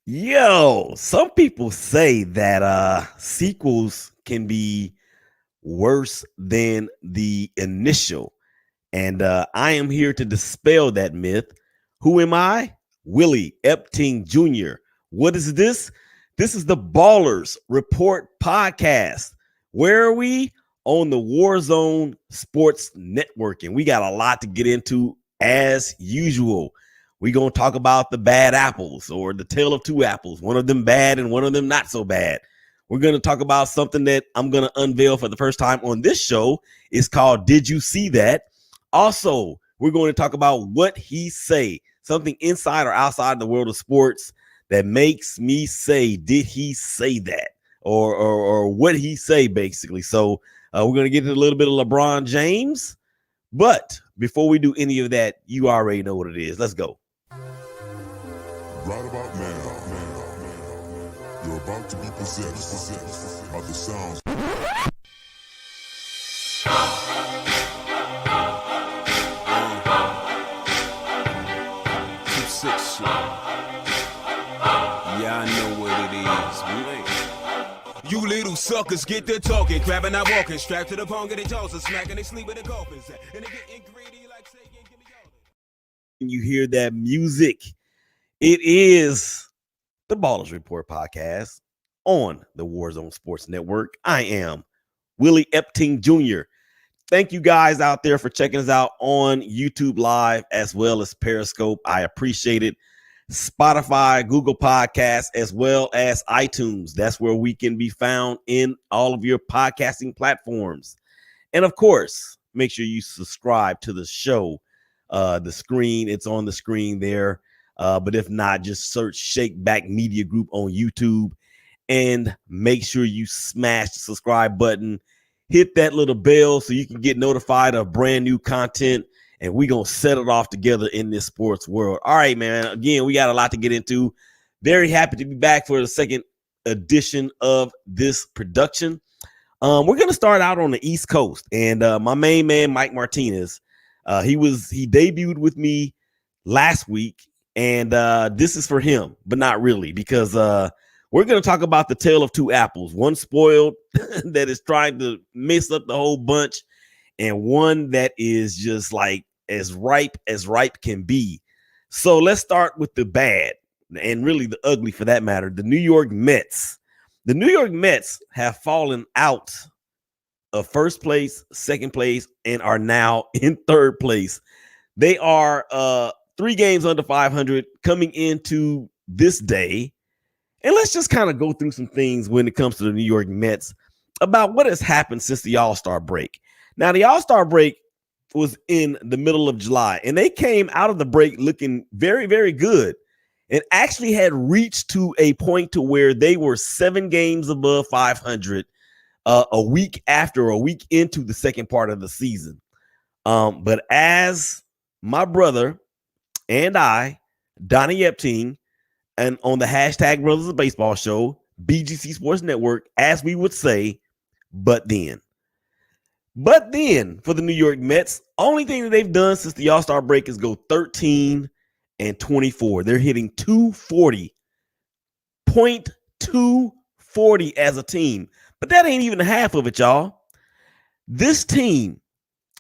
Yo, some people say that sequels can be worse than the initial. And I am here to dispel that myth. Who am I? Willie Epting Jr. What is this? This is the Ballers Report podcast. Where are we? On the Warzone Sports Network. And we got a lot to get into as usual. We're going to talk about the bad apples or the tale of two apples, one of them bad and one of them not so bad. We're going to talk about something that I'm going to unveil for the first time on this show. It's called Did You See That? Also, we're going to talk about what he say, something inside or outside the world of sports that makes me say, did he say that? Or what he say, basically. So we're going to get into a little bit of LeBron James. But before we do any of that, you already know what it is. Let's go. Right about now, you're about to be possessed by the sounds. Yeah, I know what it is. You little suckers get to talking, crabbing, not walking, strapped to the pong, getting jaws, and smacking, they sleep with the coffins. And they getting greedy like saying, give me all. You hear that music? It is the Ballers Report podcast on the Warzone Sports Network. I am Willie Epting Jr. Thank you guys out there for checking us out on YouTube Live as well as Periscope. I appreciate it. Spotify, Google Podcasts, as well as iTunes. That's where we can be found in all of your podcasting platforms. And of course, make sure you subscribe to the show. The screen, it's on the screen there. But if not, just search Shakeback Media Group on YouTube and make sure you smash the subscribe button. Hit that little bell so you can get notified of brand new content. And we're going to set it off together in this sports world. All right, man. Again, we got a lot to get into. Very happy to be back for the second edition of this production. We're going to start out on the East Coast. And my main man, Mike Martinez, he debuted with me last week. And this is for him, but not really, because we're going to talk about the tale of two apples. One spoiled that is trying to mess up the whole bunch, and one that is just like as ripe can be. So let's start with the bad, and really the ugly for that matter, the New York Mets. The New York Mets have fallen out of first place, second place, and are now in third place. They are 3 games under 500 coming into this day. And let's just kind of go through some things when it comes to the New York Mets about what has happened since the All-Star break. Now, the All-Star break was in the middle of July, and they came out of the break looking very, very good and actually had reached to a point to where they were 7 games above 500 a week into the second part of the season. But as my brother and I, Donnie Epting, and on the hashtag Brothers of Baseball show, BGC Sports Network, as we would say, but then for the New York Mets, only thing that they've done since the All-Star break is go 13-24. They're hitting 240, .240 as a team. But that ain't even half of it, y'all. This team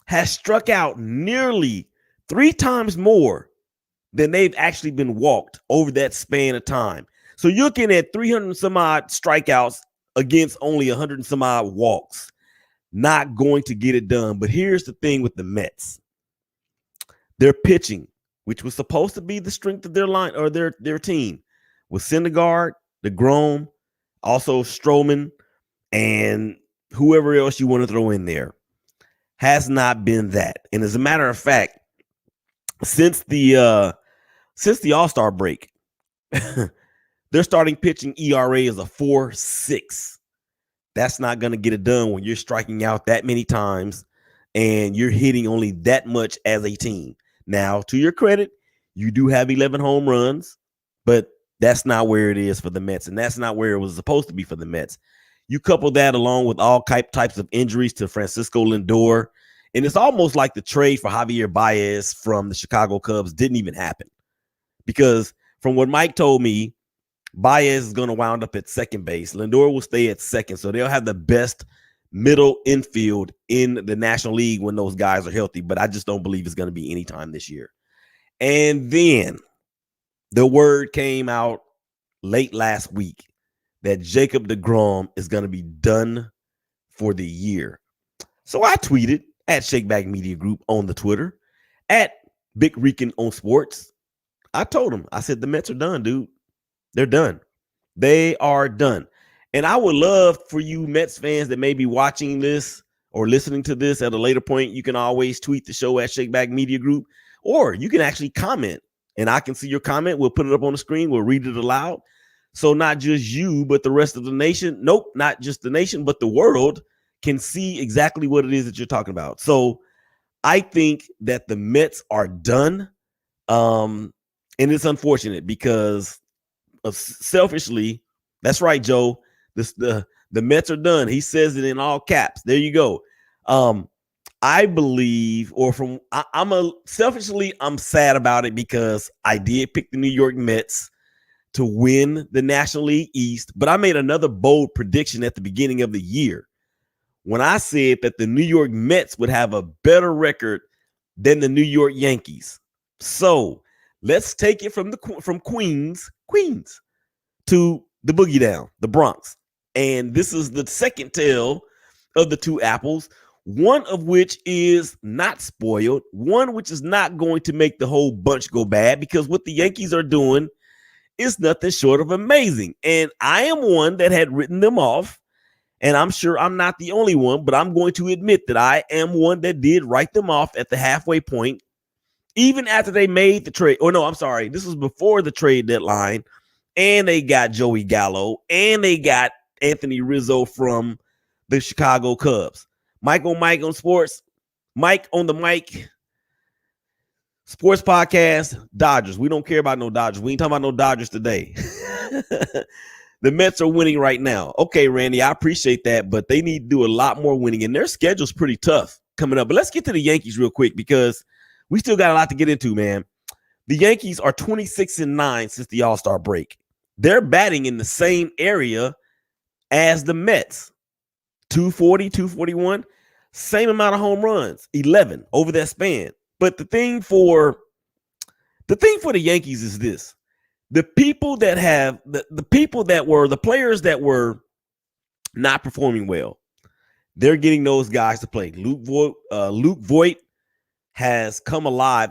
has struck out nearly 3 times more than they've actually been walked over that span of time. So you're looking at 300 some odd strikeouts against only 100 and some odd walks. Not going to get it done. But here's the thing with the Mets. Their pitching, which was supposed to be the strength of their line or their team, with Syndergaard, DeGrom, also Stroman, and whoever else you want to throw in there, has not been that. And as a matter of fact, since the All-Star break, their starting pitching ERA is a 4.6. That's not going to get it done when you're striking out that many times and you're hitting only that much as a team. Now, to your credit, you do have 11 home runs, but that's not where it is for the Mets, and that's not where it was supposed to be for the Mets. You couple that along with all types of injuries to Francisco Lindor, and it's almost like the trade for Javier Baez from the Chicago Cubs didn't even happen. Because from what Mike told me, Baez is going to wound up at second base. Lindor will stay at second. So they'll have the best middle infield in the National League when those guys are healthy. But I just don't believe it's going to be anytime this year. And then the word came out late last week that Jacob deGrom is going to be done for the year. So I tweeted at Shakeback Media Group on the Twitter, at Big Rican on Sports. I told him, I said, the Mets are done, dude. They're done. They are done. And I would love for you Mets fans that may be watching this or listening to this at a later point, you can always tweet the show at Shakeback Media Group, or you can actually comment, and I can see your comment. We'll put it up on the screen. We'll read it aloud. So not just you, but the rest of the nation. Nope, not just the nation, but the world can see exactly what it is that you're talking about. So I think that the Mets are done. And it's unfortunate because selfishly, that's right, Joe. The Mets are done. He says it in all caps. There you go. I believe, or from selfishly, I'm sad about it because I did pick the New York Mets to win the National League East, but I made another bold prediction at the beginning of the year when I said that the New York Mets would have a better record than the New York Yankees. So let's take it from Queens to the boogie down, the Bronx. And this is the second tale of the two apples, one of which is not spoiled, one which is not going to make the whole bunch go bad, because what the Yankees are doing is nothing short of amazing. And I am one that had written them off, and I'm sure I'm not the only one, but I'm going to admit that I am one that did write them off at the halfway point, even after they made the trade. Oh, no, I'm sorry. This was before the trade deadline, and they got Joey Gallo, and they got Anthony Rizzo from the Chicago Cubs. Mike on Sports, Mike on the mic. Sports podcast, Dodgers. We don't care about no Dodgers. We ain't talking about no Dodgers today. The Mets are winning right now. Okay, Randy, I appreciate that, but they need to do a lot more winning, and their schedule's pretty tough coming up. But let's get to the Yankees real quick because we still got a lot to get into, man. The Yankees are 26-9 since the All-Star break. They're batting in the same area as the Mets. 240, 241, same amount of home runs, 11 over that span. But the thing for the Yankees is this: the people that have the people that were the players that were not performing well, they're getting those guys to play. Luke Voit has come alive,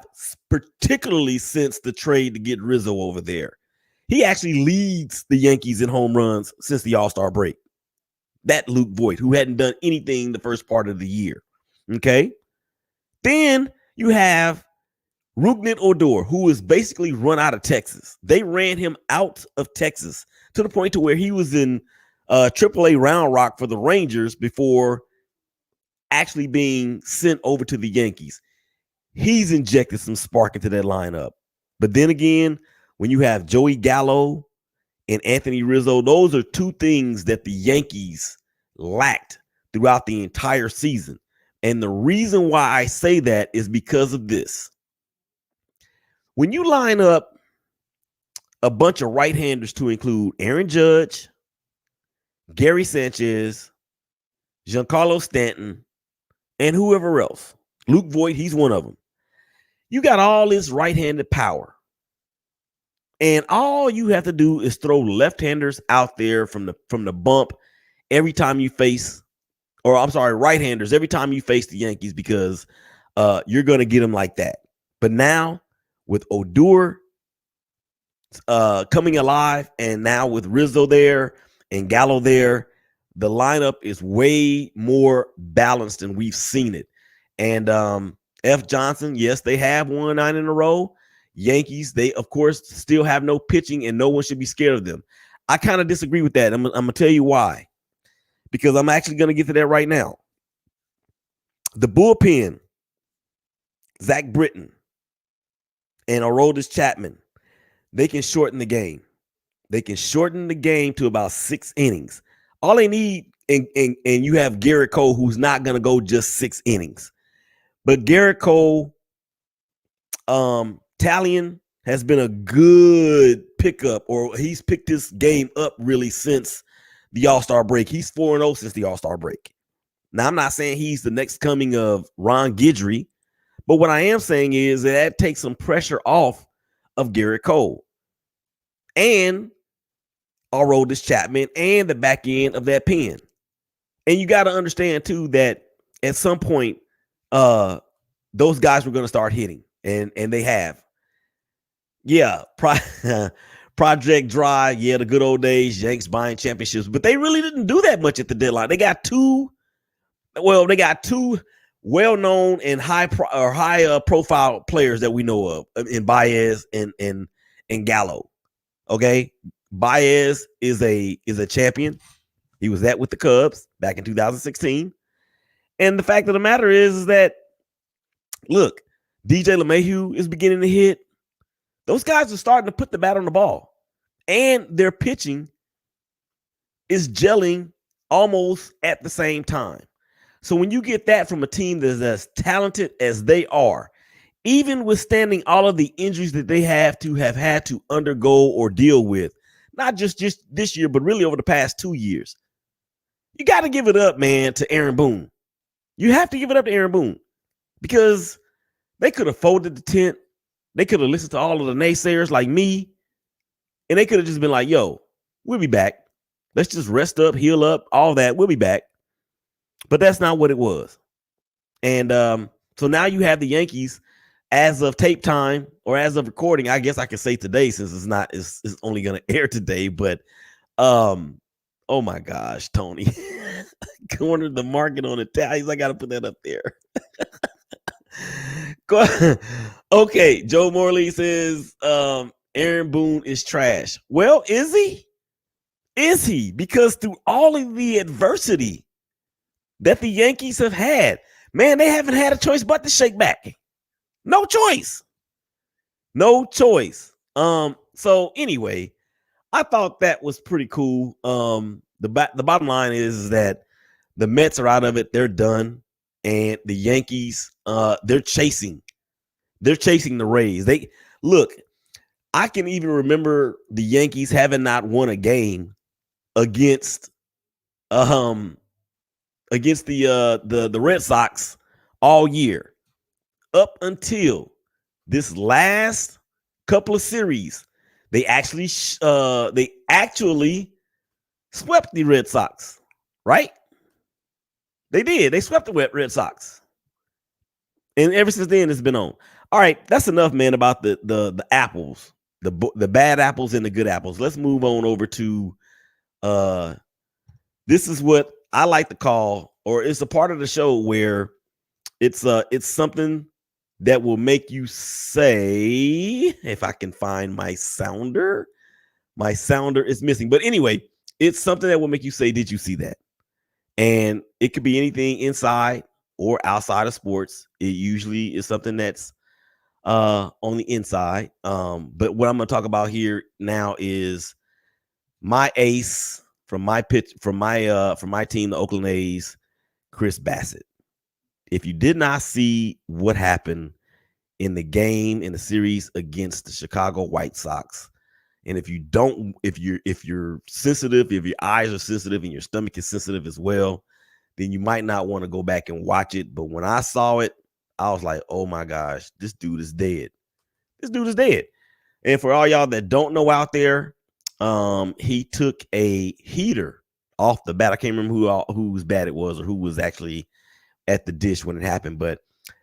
particularly since the trade to get Rizzo over there. He actually leads the Yankees in home runs since the All-Star break. That Luke Voit, who hadn't done anything the first part of the year. Okay. Then you have Rougned Odor, who is basically run out of Texas. They ran him out of Texas to the point to where he was in AAA Round Rock for the Rangers before actually being sent over to the Yankees. He's injected some spark into that lineup. But then again, when you have Joey Gallo and Anthony Rizzo, those are two things that the Yankees lacked throughout the entire season. And the reason why I say that is because of this. When you line up a bunch of right-handers to include Aaron Judge, Gary Sanchez, Giancarlo Stanton, and whoever else, Luke Voit, he's one of them. You got all this right-handed power. And all you have to do is throw left-handers out there from the bump every time you face, or I'm sorry, right-handers every time you face the Yankees, because you're going to get them like that. But now with Odor coming alive, and now with Rizzo there and Gallo there, the lineup is way more balanced than we've seen it. And F. Johnson, yes, they have won 9 in a row. Yankees, they, of course, still have no pitching, and no one should be scared of them. I kind of disagree with that. I'm going to tell you why. Because I'm actually going to get to that right now. The bullpen, Zach Britton and Aroldis Chapman, they can shorten the game. They can shorten the game to about 6 innings. All they need, and you have Garrett Cole, who's not going to go just 6 innings. But Garrett Cole, Talion, has been a good pickup, or he's picked this game up really since the All-Star break. He's 4-0 since the All-Star break. Now, I'm not saying he's the next coming of Ron Guidry, but what I am saying is that takes some pressure off of Garrett Cole and Aroldis Chapman and the back end of that pen. And you got to understand, too, that at some point, those guys were going to start hitting, and they have. Yeah, Project Dry, yeah, the good old days, Yanks buying championships, but they really didn't do that much at the deadline. They got two well-known and high profile players that we know of in Baez and Gallo. Okay, Baez is a champion. He was that with the Cubs back in 2016. And the fact of the matter is that, look, DJ LeMahieu is beginning to hit. Those guys are starting to put the bat on the ball. And their pitching is gelling almost at the same time. So when you get that from a team that's as talented as they are, even withstanding all of the injuries that they have had to undergo or deal with, not just this year, but really over the past 2 years, you got to give it up, man, to Aaron Boone. You have to give it up to Aaron Boone, because they could have folded the tent. They could have listened to all of the naysayers like me, and they could have just been like, yo, we'll be back. Let's just rest up, heal up, all that. We'll be back. But that's not what it was. And so now you have the Yankees, as of tape time, or as of recording, I guess I can say today, since it's only going to air today. But oh my gosh, Tony. Cornered the market on Italians. I got to put that up there. Okay, Joe Morley says Aaron Boone is trash. Well, is he? Is he? Because through all of the adversity that the Yankees have had, man, they haven't had a choice but to shake back. No choice. No choice. So anyway, I thought that was pretty cool. The bottom line is that the Mets are out of it. They're done. And the Yankees, they're chasing the Rays. I can even remember the Yankees having not won a game against the Red Sox all year, up until this last couple of series. They actually swept the Red Sox, right? They did. They swept the Red Sox. And ever since then, it's been on. All right, that's enough, man, about the apples, the bad apples and the good apples. Let's move on over to this is what I like to call, or it's a part of the show where it's something that will make you say, if I can find my sounder is missing. But anyway, it's something that will make you say, did you see that? And it could be anything inside or outside of sports. It usually is something that's on the inside. But what I'm going to talk about here now is my ace from my team, the Oakland A's, Chris Bassett. If you did not see what happened in the game in the series against the Chicago White Sox, and if you're sensitive, if your eyes are sensitive and your stomach is sensitive as well, then you might not want to go back and watch it. But when I saw it, I was like, oh my gosh, this dude is dead. This dude is dead. And for all y'all that don't know out there, he took a heater off the bat. I can't remember whose bat it was or who was actually at the dish when it happened, but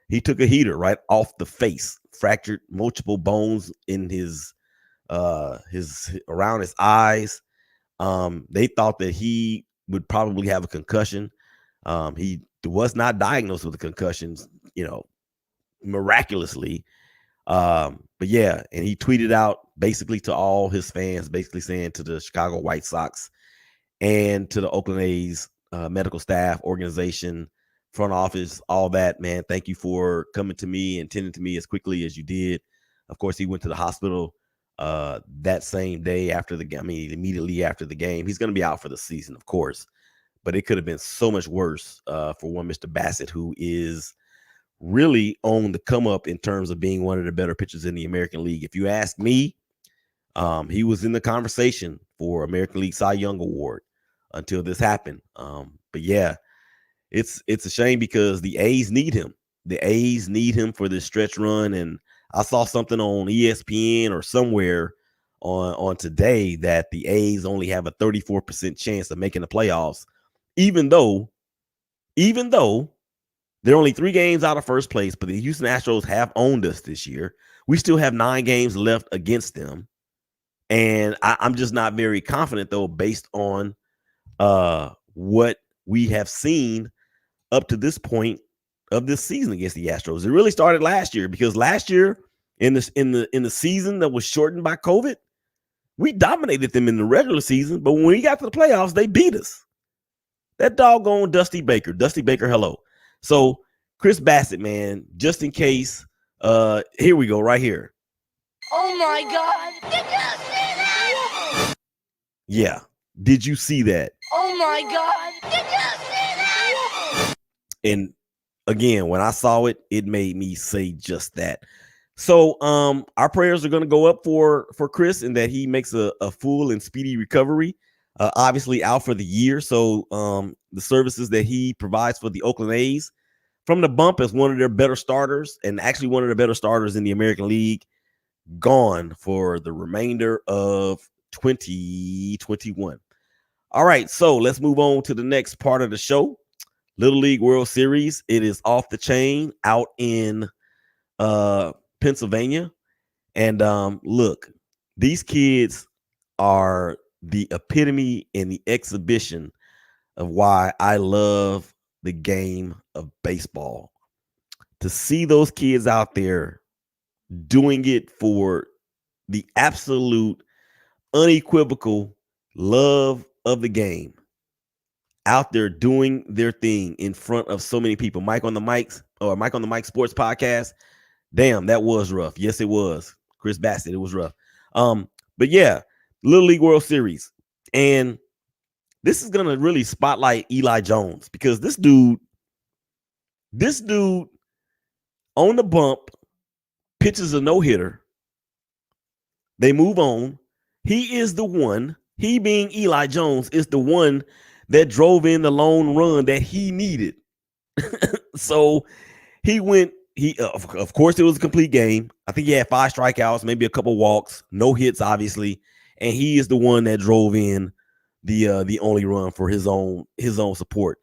he took a heater right off the face, fractured multiple bones in his around his eyes. They thought that he would probably have a concussion. He was not diagnosed with a concussion, miraculously. But yeah, and he tweeted out basically to all his fans, basically saying to the Chicago White Sox and to the Oakland A's medical staff, organization, front office, all that, man, thank you for coming to me and tending to me as quickly as you did. Of course, he went to the hospital that same day immediately after the game. He's going to be out for the season, of course, but it could have been so much worse for one Mr. Bassett, who is really on the come up in terms of being one of the better pitchers in the American League. If you ask me, he was in the conversation for American League Cy Young Award until this happened. But yeah, it's a shame because the A's need him. The A's need him for this stretch run. And I saw something on ESPN or somewhere on today that the A's only have a 34% chance of making the playoffs, even though they're only 3 games out of first place, but the Houston Astros have owned us this year. We still have 9 games left against them. And I'm just not very confident, though, based on what we have seen up to this point of this season against the Astros. It really started last year, because last year in the season that was shortened by COVID, we dominated them in the regular season, but when we got to the playoffs, they beat us. That doggone Dusty Baker, hello. So Chris Bassett, man, just in case, here we go, right here. Oh my God! Did you see that? Yeah, did you see that? Oh my God! Did you see that? And again, when I saw it, it made me say just that. So our prayers are going to go up for Chris, and that he makes a full and speedy recovery. Obviously out for the year. So the services that he provides for the Oakland A's from the bump as one of their better starters, and actually one of the better starters in the American League, gone for the remainder of 2021. All right, so let's move on to the next part of the show. Little League World Series. It is off the chain out in Pennsylvania. And look, these kids are the epitome and the exhibition of why I love the game of baseball. To see those kids out there doing it for the absolute unequivocal love of the game, out there doing their thing in front of so many people. Mike on the Mic Sports Podcast. Damn, that was rough. Yes, it was. Chris Bassett, it was rough. But yeah, Little League World Series. And this is going to really spotlight Eli Jones, because this dude on the bump pitches a no-hitter. They move on. He is the one, he being Eli Jones, is the one that drove in the lone run that he needed. So he went, of course, it was a complete game. I think he had 5 strikeouts, maybe a couple walks, no hits, obviously. And he is the one that drove in the only run for his own support.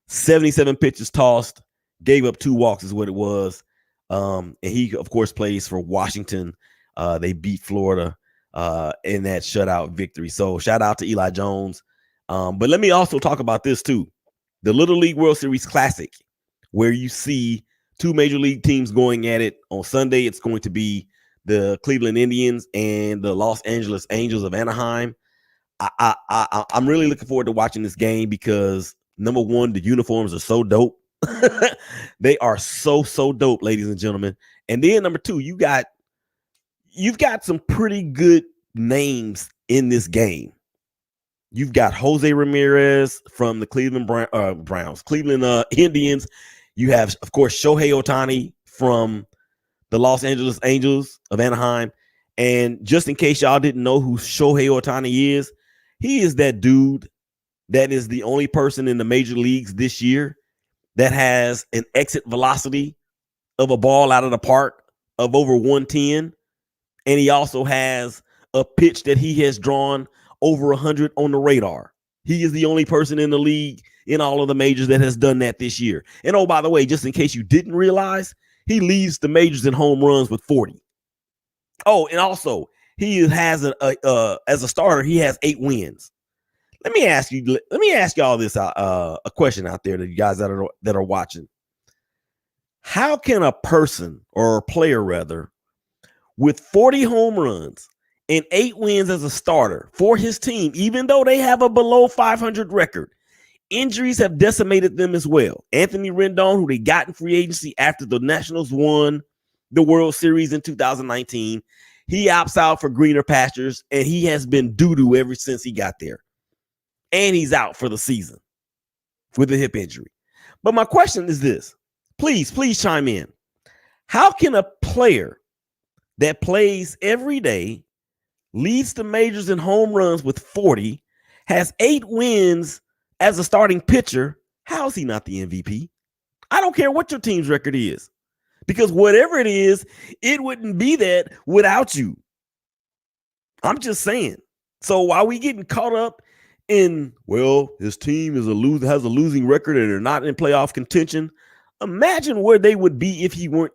77 pitches tossed, gave up 2 walks is what it was. And he, of course, plays for Washington. They beat Florida in that shutout victory. So shout out to Eli Jones. But let me also talk about this too. The Little League World Series Classic, where you see 2 major league teams going at it. On Sunday, it's going to be the Cleveland Indians and the Los Angeles Angels of Anaheim. I'm really looking forward to watching this game because, number one, the uniforms are so dope. They are so dope, ladies and gentlemen. And then number 2, you've got some pretty good names in this game. You've got Jose Ramirez from the Cleveland Indians. You have, of course, Shohei Ohtani from the Los Angeles Angels of Anaheim. And just in case y'all didn't know who Shohei Ohtani is, he is that dude that is the only person in the major leagues this year that has an exit velocity of a ball out of the park of over 110. And he also has a pitch that he has drawn over 100 on the radar. He is the only person in the league in all of the majors that has done that this year. And oh, by the way, just in case you didn't realize, he leads the majors in home runs with 40. Oh, and also he has as a starter, he has 8 wins. Let me ask y'all this a question out there, to you guys that are watching. How can a person, or a player rather, with 40 home runs and 8 wins as a starter for his team, even though they have a below 500 record, injuries have decimated them as well? Anthony Rendon, who they got in free agency after the Nationals won the World Series in 2019, he opts out for greener pastures, and he has been doo-doo ever since he got there. And he's out for the season with a hip injury. But my question is this. please chime in. How can a player that plays every day, leads the majors in home runs with 40, has 8 wins as a starting pitcher, how is he not the MVP? I don't care what your team's record is, because whatever it is, it wouldn't be that without you. I'm just saying. So while we getting caught up in, well, his team has a losing record and they're not in playoff contention, imagine where they would be if he weren't.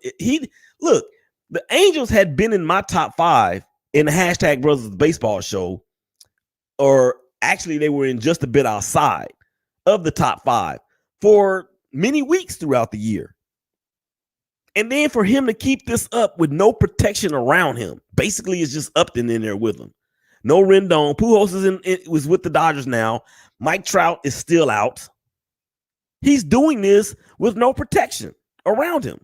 Look, the Angels had been in my top 5 in the hashtag Brothers Baseball show, or actually they were in just a bit outside of the top 5 for many weeks throughout the year. And then for him to keep this up with no protection around him, basically it's just Upton in there with him. No Rendon. Pujols was with the Dodgers now. Mike Trout is still out. He's doing this with no protection around him.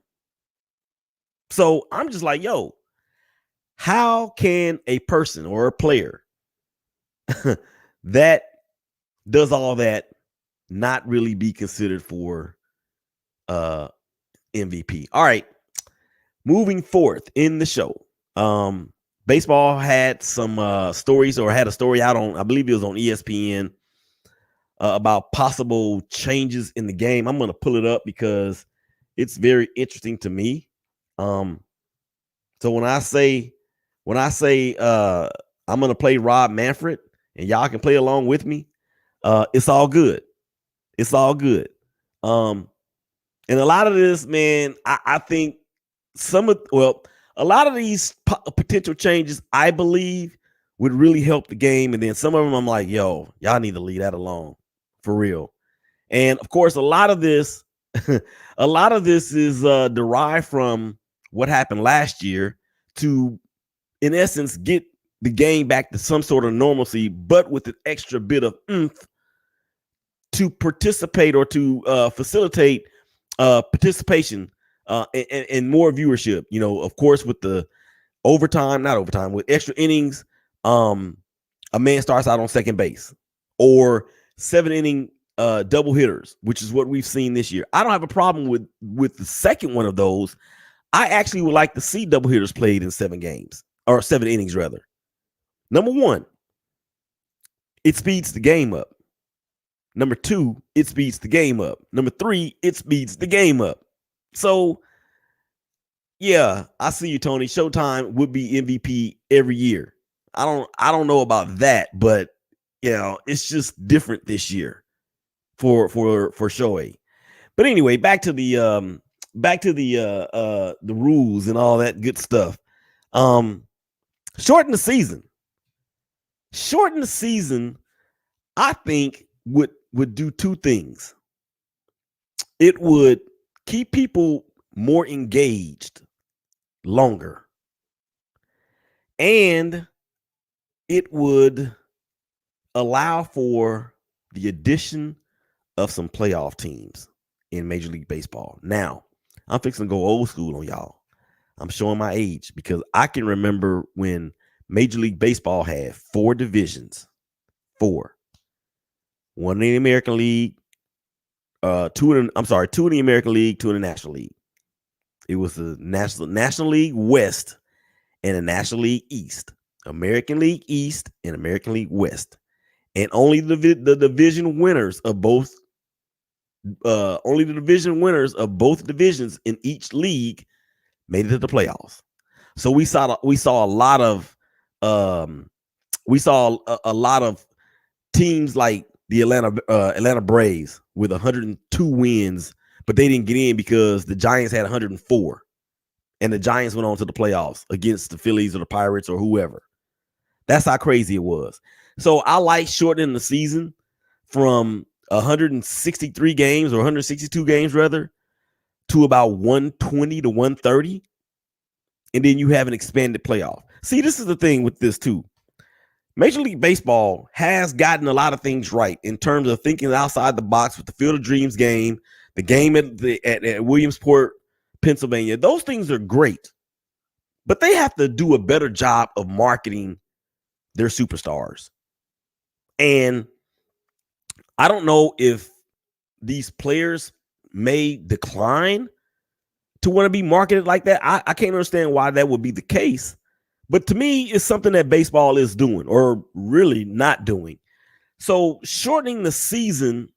So I'm just like, yo, how can a person or a player that does all that not really be considered for MVP? All right, moving forth in the show. Baseball had some stories, or had a story out on, I believe it was on ESPN, about possible changes in the game. I'm going to pull it up because it's very interesting to me. So when I say I'm going to play Rob Manfred and y'all can play along with me, it's all good. It's all good. And a lot of this, man, I think a lot of these potential changes, I believe, would really help the game. And then some of them, I'm like, yo, y'all need to leave that alone for real. And of course, a lot of this is derived from what happened last year to, in essence, get the game back to some sort of normalcy, but with an extra bit of oomph to participate or to facilitate participation and more viewership. You know, of course, with the with extra innings, a man starts out on second base, or 7-inning double hitters, which is what we've seen this year. I don't have a problem with the second one of those. I actually would like to see double hitters played in 7 games, or 7 innings rather. Number 1, it speeds the game up. Number 2, it speeds the game up. Number 3, it speeds the game up. So, yeah, I see you, Tony. Showtime would be MVP every year. I don't know about that, but you know, it's just different this year for Shohei. But anyway, back to the rules and all that good stuff. Shorten the season. Shorten the season, I think would do 2 things. It would keep people more engaged longer, and it would allow for the addition of some playoff teams in Major League Baseball. Now, I'm fixing to go old school on y'all. I'm showing my age because I can remember when Major League Baseball had 4 divisions. 4. 1 in the American League, 2 in the American League, 2 in the National League. It was the National League West and the National League East. American League East and American League West. And only the division winners of both divisions in each league made it to the playoffs. So we saw a lot of teams like the Atlanta Braves with 102 wins, but they didn't get in because the Giants had 104, and the Giants went on to the playoffs against the Phillies or the Pirates or whoever. That's how crazy it was. So I like shortening the season from 163 games or 162 games rather to about 120 to 130. And then you have an expanded playoff. See, this is the thing with this too. Major League Baseball has gotten a lot of things right in terms of thinking outside the box with the Field of Dreams game, the game at Williamsport, Pennsylvania. Those things are great, but they have to do a better job of marketing their superstars. And I don't know if these players may decline to want to be marketed like that. I can't understand why that would be the case. But to me, it's something that baseball is doing or really not doing. So shortening the season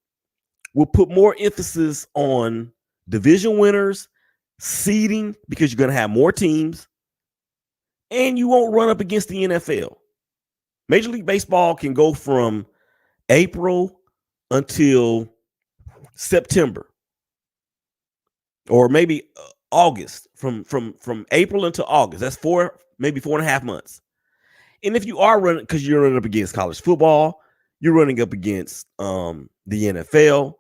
will put more emphasis on division winners, seeding, because you're going to have more teams, and you won't run up against the NFL. Major League Baseball can go from April until September, or maybe August, from April until August. That's maybe 4.5 months. And if you are running, because you're running up against college football, you're running up against the NFL.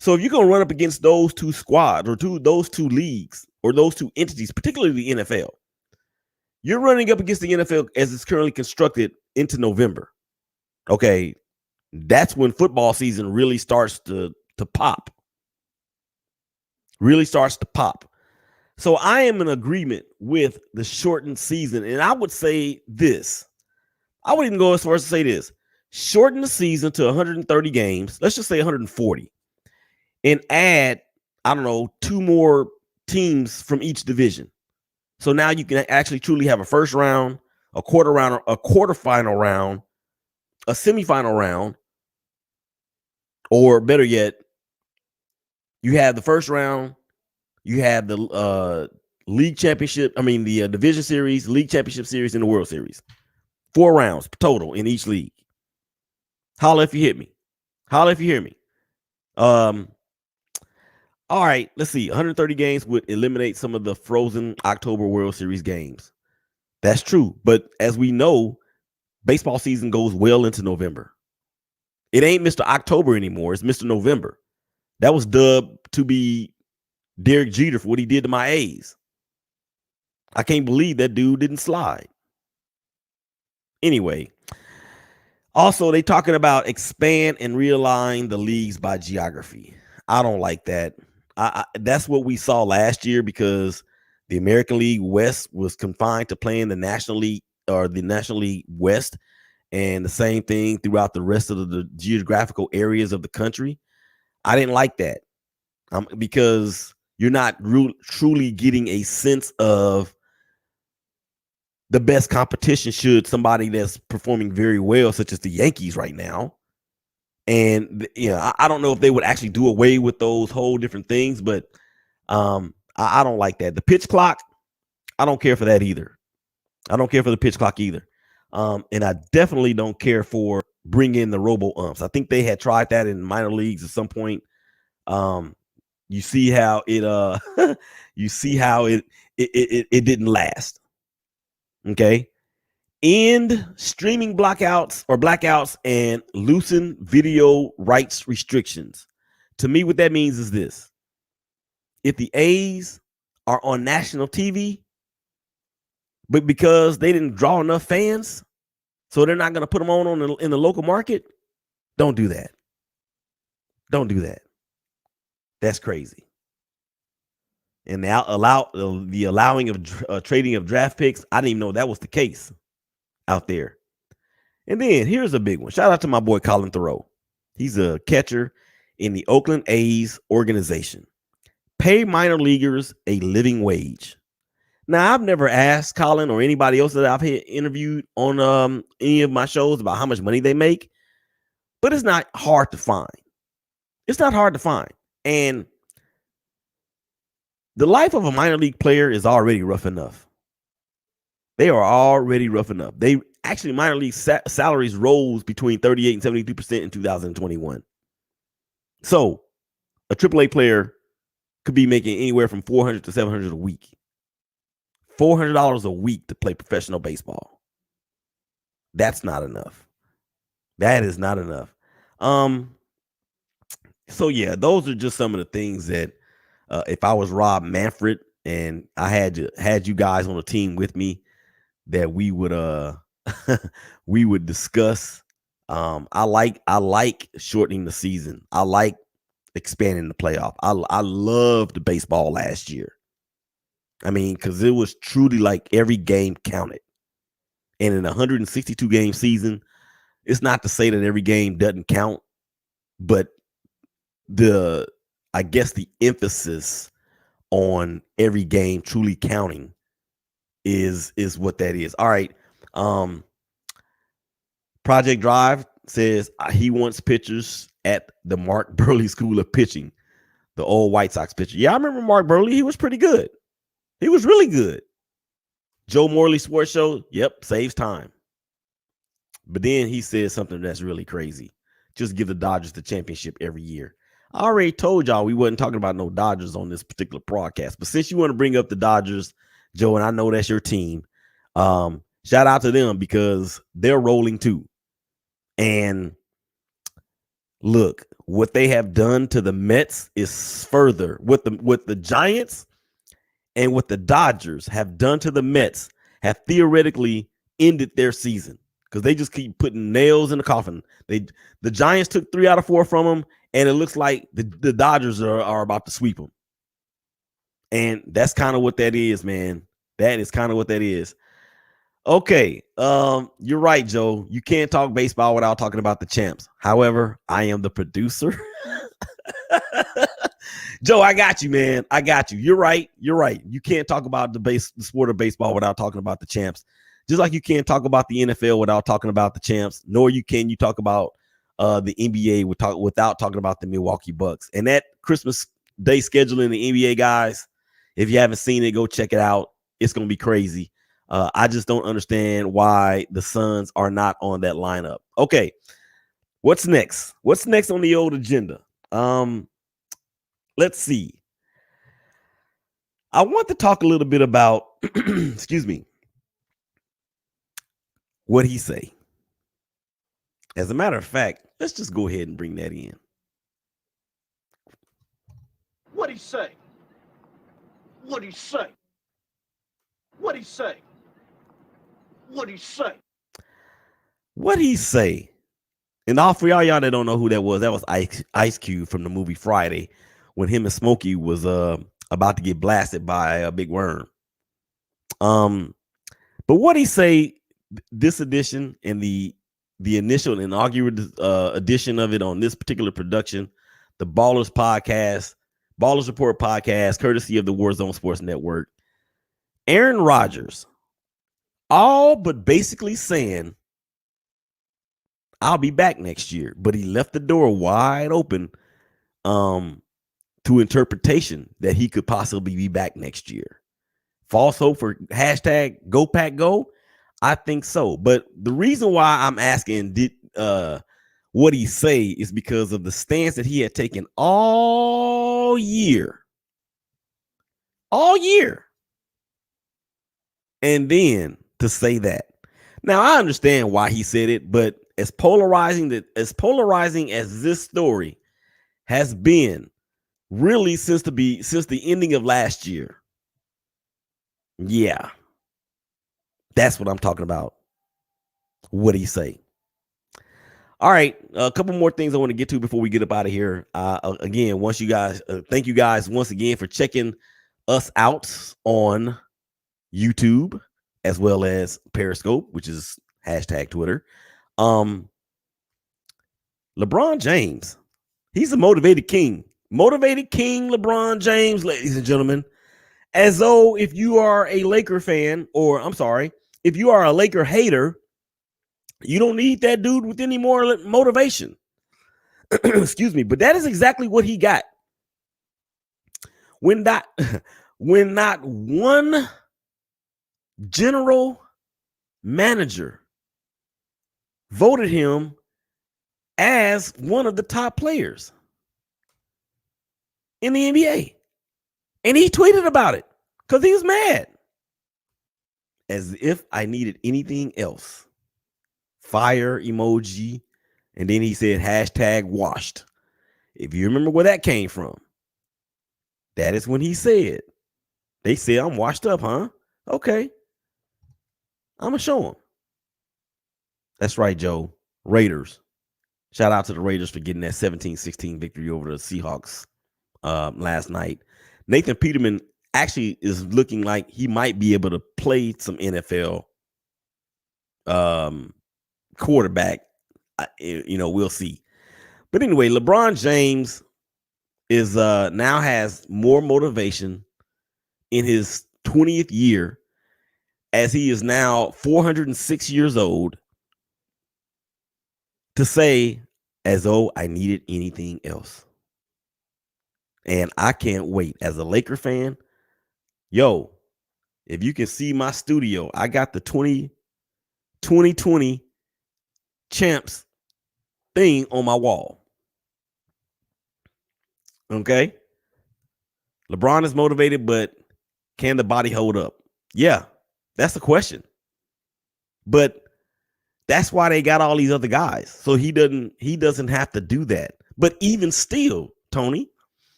So if you're going to run up against those two squads or those two leagues or those two entities, particularly the NFL, you're running up against the NFL as it's currently constructed into November. Okay, that's when football season really starts to pop. Really starts to pop. So I am in agreement with the shortened season. And I would say this. I would even go as far as to say this. Shorten the season to 130 games. Let's just say 140. And add, I don't know, 2 more teams from each division. So now you can actually truly have a first round, a quarter round, a quarterfinal round, a semifinal round, or better yet, you have the first round, you have the league championship, the division series, league championship series, and the World Series. 4 rounds total in each league. Holla if you hit me. Holla if you hear me. All right, let's see. 130 games would eliminate some of the frozen October World Series games. That's true. But as we know, baseball season goes well into November. It ain't Mr. October anymore. It's Mr. November. That was dubbed to be Derek Jeter for what he did to my A's. I can't believe that dude didn't slide. Anyway, also they talking about expand and realign the leagues by geography. I don't like that. That's what we saw last year because the American League West was confined to playing the National League or the National League West, and the same thing throughout the rest of the geographical areas of the country. I didn't like that because you're not truly getting a sense of the best competition should somebody that's performing very well, such as the Yankees right now. And I don't know if they would actually do away with those whole different things, but I don't like that. The pitch clock, I don't care for that either. I don't care for the pitch clock either. And I definitely don't care for bringing in the robo umps. I think they had tried that in minor leagues at some point. You see how it it didn't last. Okay. End streaming blackouts and loosen video rights restrictions. To me, what that means is this. If the A's are on national TV, but because they didn't draw enough fans, so they're not going to put them on in the local market, don't do that. Don't do that. That's crazy. And the allowing of trading of draft picks, I didn't even know that was the case out there. And then here's a big one. Shout out to my boy Colin Thoreau. He's a catcher in the Oakland A's organization. Pay minor leaguers a living wage. Now, I've never asked Colin or anybody else that I've interviewed on any of my shows about how much money they make, but it's not hard to find. It's not hard to find. And the life of a minor league player is already rough enough. They are already rough enough. Minor league salaries rose between 38 and 72% in 2021. So a AAA player could be making anywhere from $400 to $700 a week. $400 a week to play professional baseball. That's not enough. That is not enough. So yeah, those are just some of the things that if I was Rob Manfred and I had you guys on a team with me, that we would we would discuss. I like shortening the season. I like expanding the playoff. I loved baseball last year. Because it was truly like every game counted. And in a 162 game season, it's not to say that every game doesn't count, but the emphasis on every game truly counting is what that is. All right. Project Drive says he wants pitchers at the Mark Burley School of Pitching, the old White Sox pitcher. Yeah, I remember Mark Burley. He was pretty good. He was really good. Joe Morley Sports Show, yep, saves time. But then he says something that's really crazy. Just give the Dodgers the championship every year. I already told y'all we wasn't talking about no Dodgers on this particular broadcast. But since you want to bring up the Dodgers, Joe, and I know that's your team, shout out to them because they're rolling too. And look, what they have done to the Mets is further what the Giants and what the Dodgers have done to the Mets have theoretically ended their season because they just keep putting nails in the coffin. The Giants took 3 out of 4 from them, and it looks like the Dodgers are about to sweep them. And that's kind of what that is, man. That is kind of what that is. Okay, you're right, Joe. You can't talk baseball without talking about the champs. However, I am the producer. Joe, I got you, man. I got you. You're right. You're right. You can't talk about the sport of baseball without talking about the champs. Just like you can't talk about the NFL without talking about the champs, nor you talk about the NBA without talking about the Milwaukee Bucks. And that Christmas Day schedule in the NBA, guys, if you haven't seen it, go check it out. It's going to be crazy. I just don't understand why the Suns are not on that lineup. Okay, what's next? What's next on the old agenda? Let's see. I want to talk a little bit about, excuse me, what he say. As a matter of fact, let's just go ahead and bring that in. What'd he say? What'd he say? What'd he say? What'd he say? What'd he say? And all for y'all that don't know who that was Ice Cube from the movie Friday when him and Smokey was about to get blasted by a big worm. But what'd he say this edition and the initial and inaugural edition of it on this particular production, the Ballers Report podcast, courtesy of the Warzone Sports Network. Aaron Rodgers, all but basically saying, I'll be back next year, but he left the door wide open to interpretation that he could possibly be back next year. False hope for hashtag Go Pack Go. I think so. But the reason why I'm asking what he say is because of the stance that he had taken all year. All year. And then to say that. Now, I understand why he said it, but as polarizing as this story has been really since the ending of last year. Yeah. That's what I'm talking about. What do you say? All right, a couple more things I want to get to before we get up out of here. Again, thank you guys once again for checking us out on YouTube as well as Periscope, which is hashtag Twitter. LeBron James, he's a motivated king. Motivated King LeBron James, ladies and gentlemen. As though if you are a Laker fan, if you are a Laker hater, you don't need that dude with any more motivation. Excuse me, but that is exactly what he got. When not one general manager voted him as one of the top players in the NBA. And he tweeted about it because he was mad. As if I needed anything else. Fire emoji. And then he said hashtag washed. If you remember where that came from, that is when he said, they said, I'm washed up, huh? Okay. I'm going to show him. That's right, Joe. Raiders. Shout out to the Raiders for getting that 17-16 victory over the Seahawks last night. Nathan Peterman actually is looking like he might be able to play some NFL quarterback. We'll see. But anyway, LeBron James is now has more motivation in his 20th year, as he is now 406 years old, to say as though I needed anything else. And I can't wait. As a Laker fan, yo, if you can see my studio, I got the 2020 champs thing on my wall. Okay. LeBron is motivated, but can the body hold up? Yeah, that's the question. But that's why they got all these other guys. So he doesn't have to do that. But even still, Tony,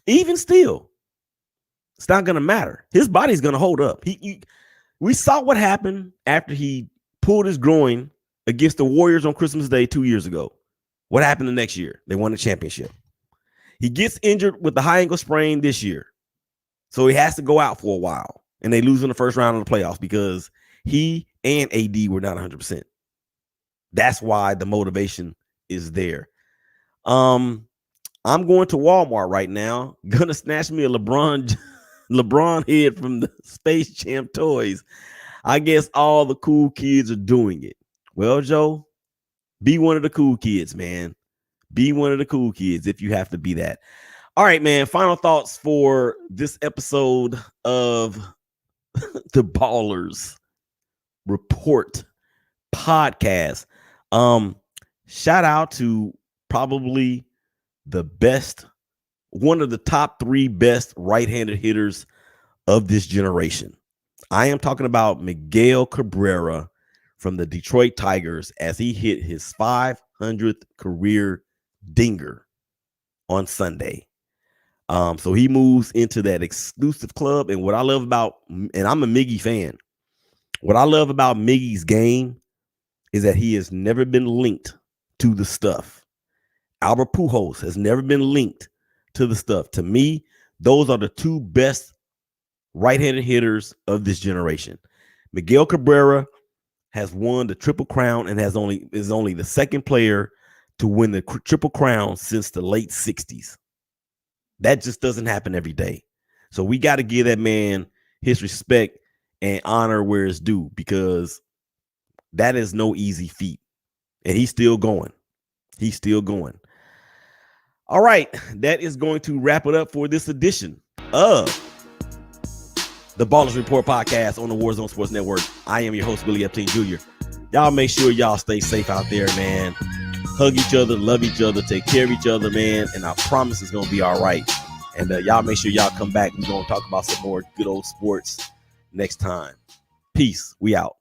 even still, it's not going to matter. His body's going to hold up. We saw what happened after he pulled his groin against the Warriors on Christmas Day 2 years ago. What happened the next year? They won the championship. He gets injured with the high ankle sprain this year. So he has to go out for a while. And they lose in the first round of the playoffs because he and AD were not 100%. That's why the motivation is there. I'm going to Walmart right now. Gonna snatch me a LeBron head from the Space Jam toys. I guess all the cool kids are doing it. Well, Joe, be one of the cool kids, man. Be one of the cool kids if you have to be that. All right, man. Final thoughts for this episode of the Ballers Report podcast. Shout out to probably the best, one of the top 3 best right-handed hitters of this generation. I am talking about Miguel Cabrera from the Detroit Tigers as he hit his 500th career dinger on Sunday. So he moves into that exclusive club. And what I love about, and I'm a Miggy fan, what I love about Miggy's game is that he has never been linked to the stuff. Albert Pujols has never been linked to the stuff. To me, those are the 2 best right-handed hitters of this generation. Miguel Cabrera has won the Triple Crown and is only the 2nd player to win the Triple Crown since the late 60s. That just doesn't happen every day. So we got to give that man his respect and honor where it's due, because that is no easy feat. And he's still going. He's still going. All right. That is going to wrap it up for this edition of the Ballers Report podcast on the Warzone Sports Network. I am your host, Willie Epting Jr. Y'all make sure y'all stay safe out there, man. Hug each other, love each other, take care of each other, man. And I promise it's going to be all right. And y'all make sure y'all come back. We're going to talk about some more good old sports next time. Peace. We out.